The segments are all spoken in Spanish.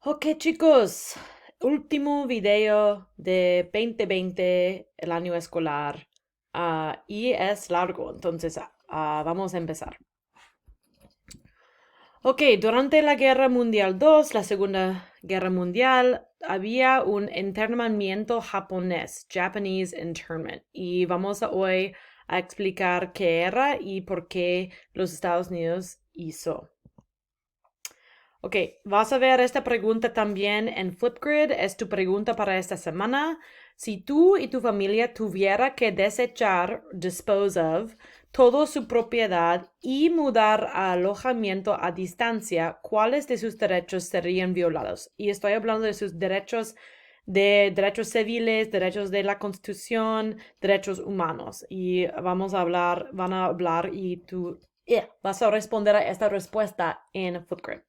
Ok, chicos, último video de 2020, el año escolar, y es largo, entonces vamos a empezar. Ok, durante la Guerra Mundial II, la Segunda Guerra Mundial, había un internamiento japonés, Japanese internment, y vamos hoy a explicar qué era y por qué los Estados Unidos hizo. Ok, vas a ver esta pregunta también en Flipgrid. Es tu pregunta para esta semana. Si tú y tu familia tuviera que desechar, dispose of, toda su propiedad y mudar a alojamiento a distancia, ¿cuáles de sus derechos serían violados? Y estoy hablando de sus derechos derechos civiles, derechos de la Constitución, derechos humanos. Y van a hablar y tú vas a responder a esta respuesta en Flipgrid.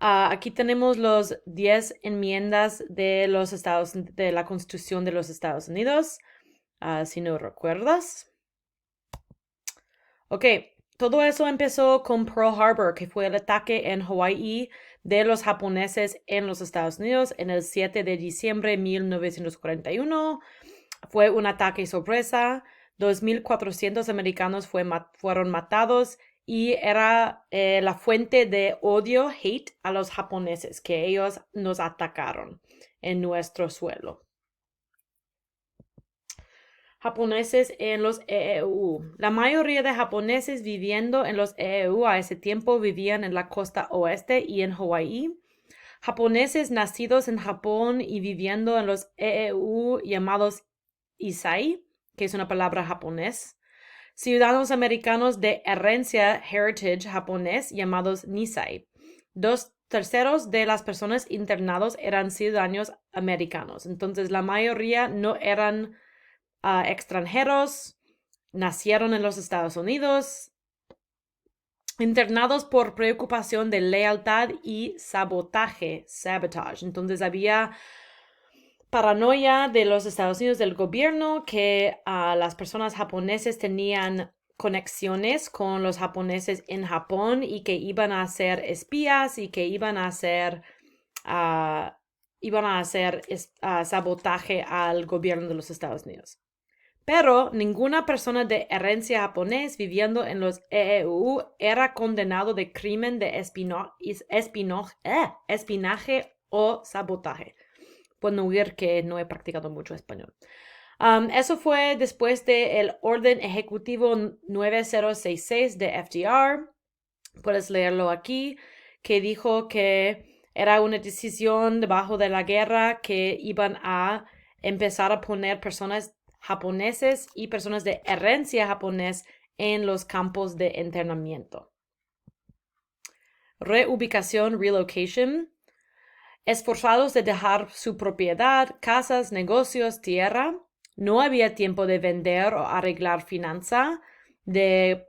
Aquí tenemos los 10 enmiendas de de la Constitución de los Estados Unidos, si no recuerdas. Ok, todo eso empezó con Pearl Harbor, que fue el ataque en Hawái de los japoneses en los Estados Unidos en el 7 de diciembre de 1941. Fue un ataque sorpresa. 2.400 americanos fueron matados y era la fuente de odio, hate, a los japoneses, que ellos nos atacaron en nuestro suelo. Japoneses en los EEU. La mayoría de japoneses viviendo en los EEU a ese tiempo vivían en la costa oeste y en Hawái. Japoneses nacidos en Japón y viviendo en los EEU llamados Issei, que es una palabra japonés. Ciudadanos americanos de herencia heritage japonés llamados Nisei. 2/3 de las personas internados eran ciudadanos americanos. Entonces la mayoría no eran extranjeros, nacieron en los Estados Unidos, internados por preocupación de lealtad y sabotaje, sabotage. Entonces había paranoia de los Estados Unidos, del gobierno, que las personas japoneses tenían conexiones con los japoneses en Japón y que iban a ser espías y que iban a hacer sabotaje al gobierno de los Estados Unidos. Pero ninguna persona de herencia japonés viviendo en los EEU era condenado de crimen de espionaje o sabotaje. Pueden oír que no he practicado mucho español. Eso fue después del Orden Ejecutivo 9066 de FDR. Puedes leerlo aquí, que dijo que era una decisión debajo de la guerra que iban a empezar a poner personas japoneses y personas de herencia japonés en los campos de internamiento. Reubicación, relocation. Esforzados de dejar su propiedad, casas, negocios, tierra, no había tiempo de vender o arreglar finanza, de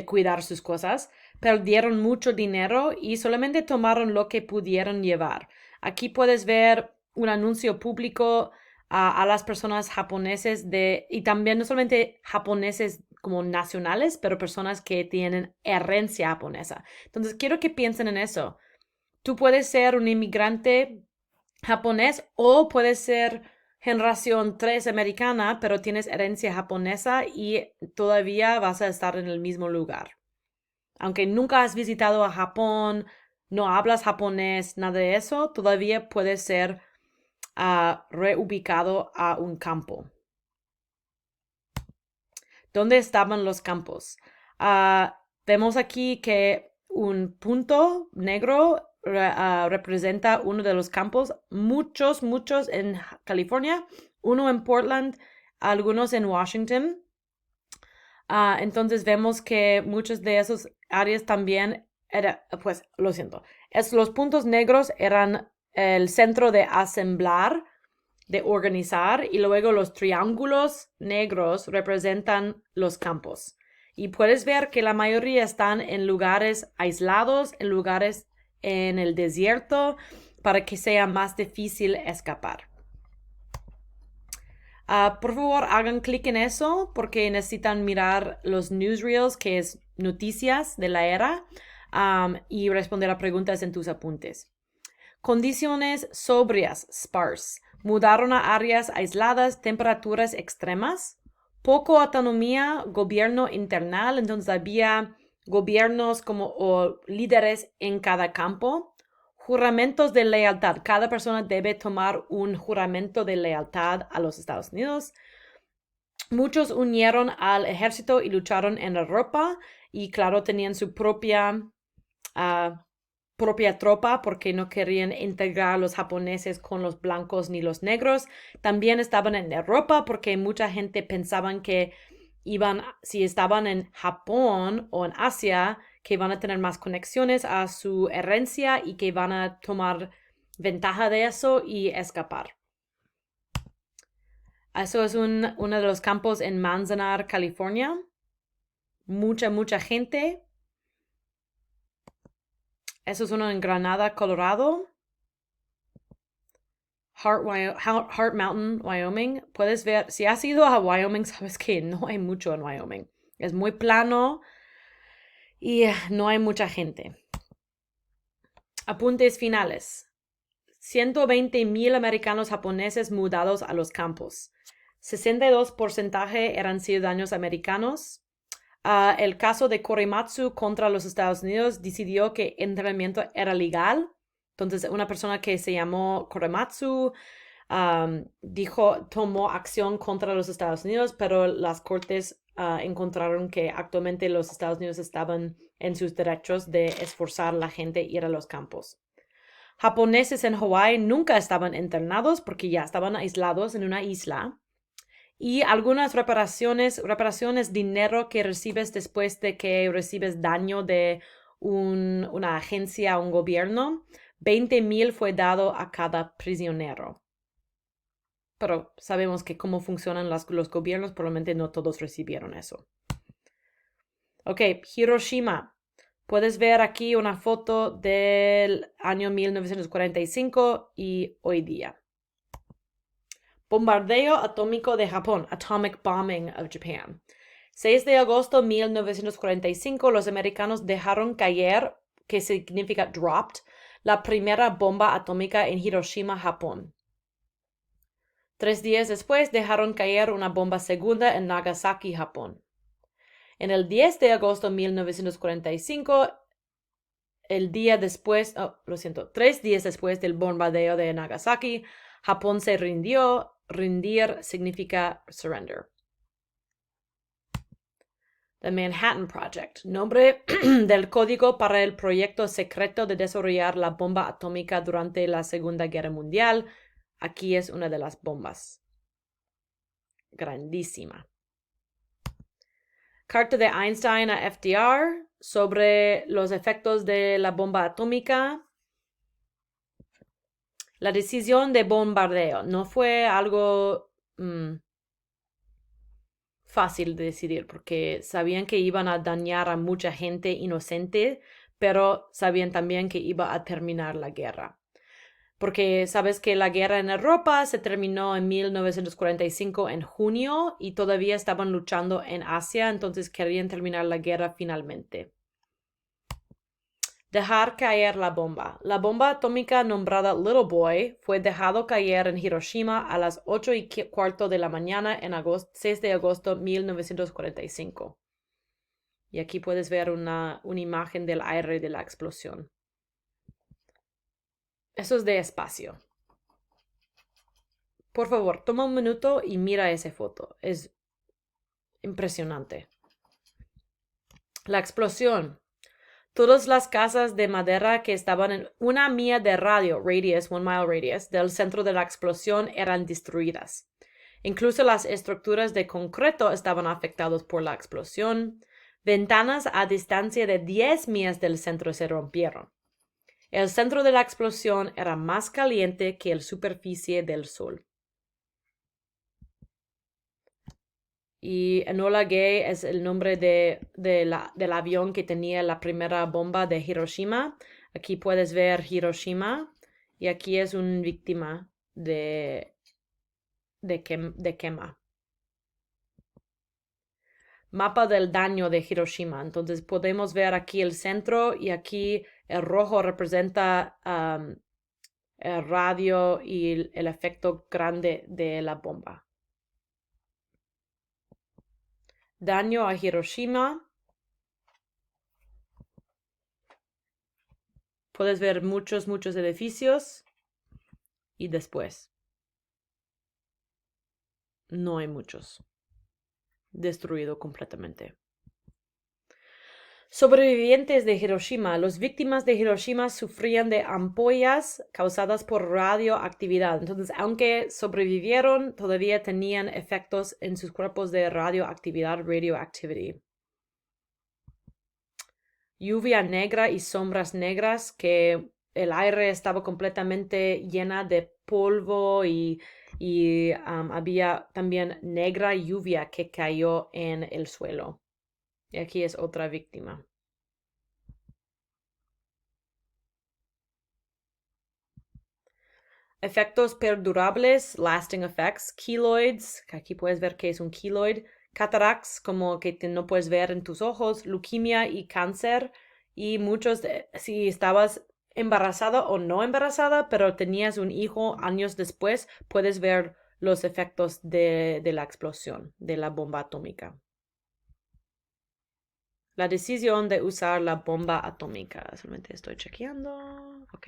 cuidar sus cosas, perdieron mucho dinero y solamente tomaron lo que pudieron llevar. Aquí puedes ver un anuncio público a las personas japoneses y también no solamente japoneses como nacionales, pero personas que tienen herencia japonesa. Entonces quiero que piensen en eso. Tú puedes ser un inmigrante japonés o puedes ser generación 3 americana, pero tienes herencia japonesa y todavía vas a estar en el mismo lugar. Aunque nunca has visitado a Japón, no hablas japonés, nada de eso, todavía puedes ser reubicado a un campo. ¿Dónde estaban los campos? Vemos aquí que un punto negro representa uno de los campos, muchos en California, uno en Portland, algunos en Washington. Entonces vemos que muchos de esos áreas también pues lo siento, los puntos negros eran el centro de asemblar, de organizar, y luego los triángulos negros representan los campos. Y puedes ver que la mayoría están en lugares aislados, en lugares en el desierto, para que sea más difícil escapar. Por favor, hagan clic en eso porque necesitan mirar los newsreels, que es noticias de la era. y responder a preguntas en tus apuntes. Condiciones sobrias, sparse. Mudaron a áreas aisladas, temperaturas extremas. Poco autonomía, gobierno internal, entonces había gobiernos o líderes en cada campo. Juramentos de lealtad. Cada persona debe tomar un juramento de lealtad a los Estados Unidos. Muchos unieron al ejército y lucharon en Europa y claro, tenían su propia tropa porque no querían integrar a los japoneses con los blancos ni los negros. También estaban en Europa porque mucha gente pensaban que si estaban en Japón o en Asia, que van a tener más conexiones a su herencia y que van a tomar ventaja de eso y escapar. Eso es uno de los campos en Manzanar, California. Mucha gente. Eso es uno en Granada, Colorado. Heart Mountain, Wyoming. Puedes ver, si has ido a Wyoming, sabes que no hay mucho en Wyoming. Es muy plano y no hay mucha gente. Apuntes finales. 120,000 americanos japoneses mudados a los campos. 62% eran ciudadanos americanos. El caso de Korematsu contra los Estados Unidos decidió que el entrenamiento era legal. Entonces, una persona que se llamó Korematsu tomó acción contra los Estados Unidos, pero las cortes encontraron que actualmente los Estados Unidos estaban en sus derechos de esforzar a la gente a ir a los campos. Japoneses en Hawái nunca estaban internados porque ya estaban aislados en una isla. Y algunas reparaciones, dinero que recibes después de que recibes daño de una agencia o un gobierno, 20,000 fue dado a cada prisionero. Pero sabemos que cómo funcionan los gobiernos, probablemente no todos recibieron eso. Ok, Hiroshima. Puedes ver aquí una foto del año 1945 y hoy día. Bombardeo atómico de Japón, Atomic Bombing of Japan. 6 de agosto de 1945, los americanos dejaron caer, que significa dropped, la primera bomba atómica en Hiroshima, Japón. 3 días después dejaron caer una bomba segunda en Nagasaki, Japón. En el 10 de agosto de 1945, 3 días después del bombardeo de Nagasaki, Japón se rindió. Rendir significa surrender. The Manhattan Project, nombre del código para el proyecto secreto de desarrollar la bomba atómica durante la Segunda Guerra Mundial. Aquí es una de las bombas. Grandísima. Carta de Einstein a FDR sobre los efectos de la bomba atómica. La decisión de bombardeo no fue algo fácil de decidir porque sabían que iban a dañar a mucha gente inocente, pero sabían también que iba a terminar la guerra. Porque sabes que la guerra en Europa se terminó en 1945 en junio y todavía estaban luchando en Asia, entonces querían terminar la guerra finalmente. Dejar caer la bomba. La bomba atómica nombrada Little Boy fue dejado caer en Hiroshima a las 8:15 de la mañana en 6 de agosto de 1945. Y aquí puedes ver una imagen del aire de la explosión. Eso es de espacio. Por favor, toma un minuto y mira esa foto. Es impresionante. La explosión. Todas las casas de madera que estaban en 1 milla de radio, 1 mile radius, del centro de la explosión eran destruidas. Incluso las estructuras de concreto estaban afectadas por la explosión. Ventanas a distancia de 10 millas del centro se rompieron. El centro de la explosión era más caliente que la superficie del sol. Y Enola Gay es el nombre del avión que tenía la primera bomba de Hiroshima. Aquí puedes ver Hiroshima y aquí es una víctima de quema. mapa del daño de Hiroshima. Entonces podemos ver aquí el centro y aquí el rojo representa el radio y el efecto grande de la bomba. Daño a Hiroshima. Puedes ver muchos edificios y después no hay muchos. Destruido completamente. Sobrevivientes de Hiroshima. Las víctimas de Hiroshima sufrían de ampollas causadas por radioactividad. Entonces, aunque sobrevivieron, todavía tenían efectos en sus cuerpos de radioactividad, radioactivity. Lluvia negra y sombras negras, que el aire estaba completamente llena de polvo y había también negra lluvia que cayó en el suelo. Y aquí es otra víctima. Efectos perdurables, lasting effects, keloids, que aquí puedes ver que es un keloid, cataracts, como que no puedes ver en tus ojos, leucemia y cáncer, y si estabas embarazada o no embarazada, pero tenías un hijo años después, puedes ver los efectos de la explosión de la bomba atómica. La decisión de usar la bomba atómica. Solamente estoy chequeando. Ok.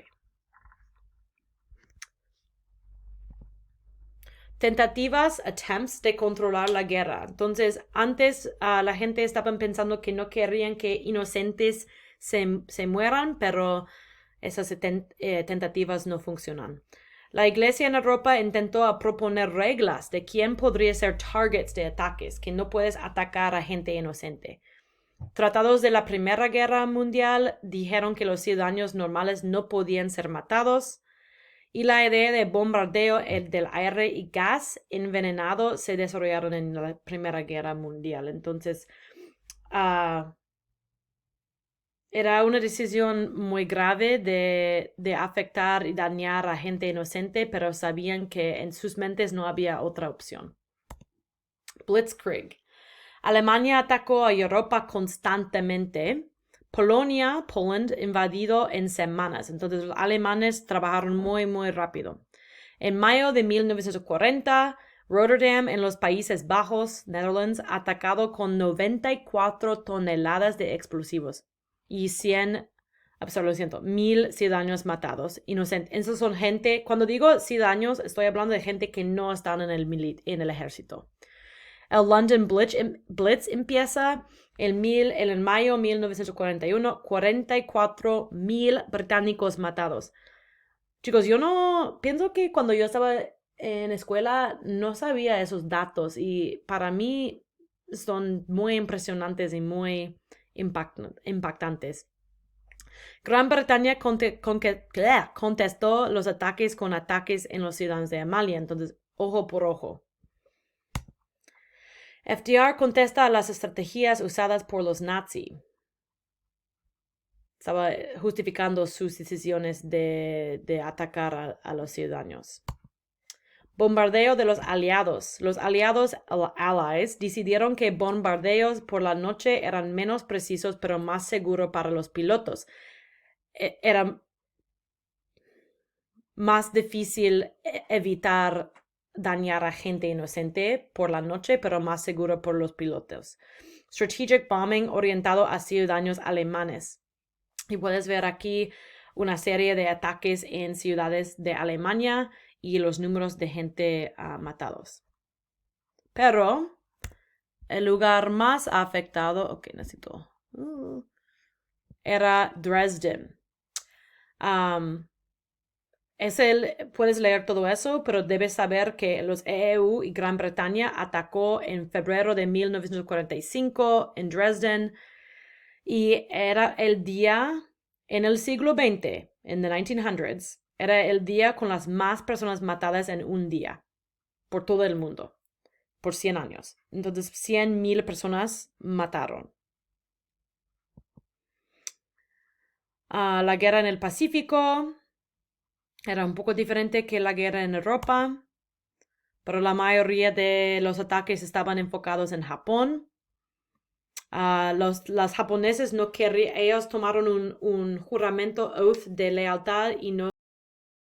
Tentativas, attempts de controlar la guerra. Entonces, antes la gente estaba pensando que no querían que inocentes se mueran, pero esas tentativas no funcionan. La iglesia en Europa intentó proponer reglas de quién podría ser targets de ataques, que no puedes atacar a gente inocente. Tratados de la Primera Guerra Mundial dijeron que los ciudadanos normales no podían ser matados. Y la idea de bombardeo del aire y gas envenenado se desarrollaron en la Primera Guerra Mundial. Entonces, era una decisión muy grave de afectar y dañar a gente inocente, pero sabían que en sus mentes no había otra opción. Blitzkrieg. Alemania atacó a Europa constantemente. Poland, invadido en semanas. Entonces los alemanes trabajaron muy rápido. En mayo de 1940, Rotterdam en los Países Bajos, Netherlands, atacado con 94 toneladas de explosivos y 1.000 ciudadanos matados, inocentes. Esos son gente, cuando digo ciudadanos, estoy hablando de gente que no están en el ejército. El London Blitz empieza en mayo de 1941, 44,000 británicos matados. Chicos, yo no pienso que cuando yo estaba en escuela no sabía esos datos y para mí son muy impresionantes y muy impactantes. Gran Bretaña contestó los ataques con ataques en los ciudadanos de Amalia, entonces ojo por ojo. FDR contesta a las estrategias usadas por los nazis. Estaba justificando sus decisiones de atacar a los ciudadanos. Bombardeo de los aliados. Los aliados, allies, decidieron que bombardeos por la noche eran menos precisos pero más seguros para los pilotos. Era más difícil evitar dañar a gente inocente por la noche, pero más seguro por los pilotos. Strategic bombing orientado a ciudadanos alemanes. Y puedes ver aquí una serie de ataques en ciudades de Alemania y los números de gente matados. Pero el lugar más afectado, era Dresden. Puedes leer todo eso, pero debes saber que los EU y Gran Bretaña atacó en febrero de 1945 en Dresden y era el día en el siglo XX, en the 1900s, era el día con las más personas matadas en un día por todo el mundo, por 100 años. Entonces, 100,000 personas mataron. La guerra en el Pacífico era un poco diferente que la guerra en Europa, pero la mayoría de los ataques estaban enfocados en Japón. Los japoneses no querían, ellos tomaron un juramento, oath de lealtad y no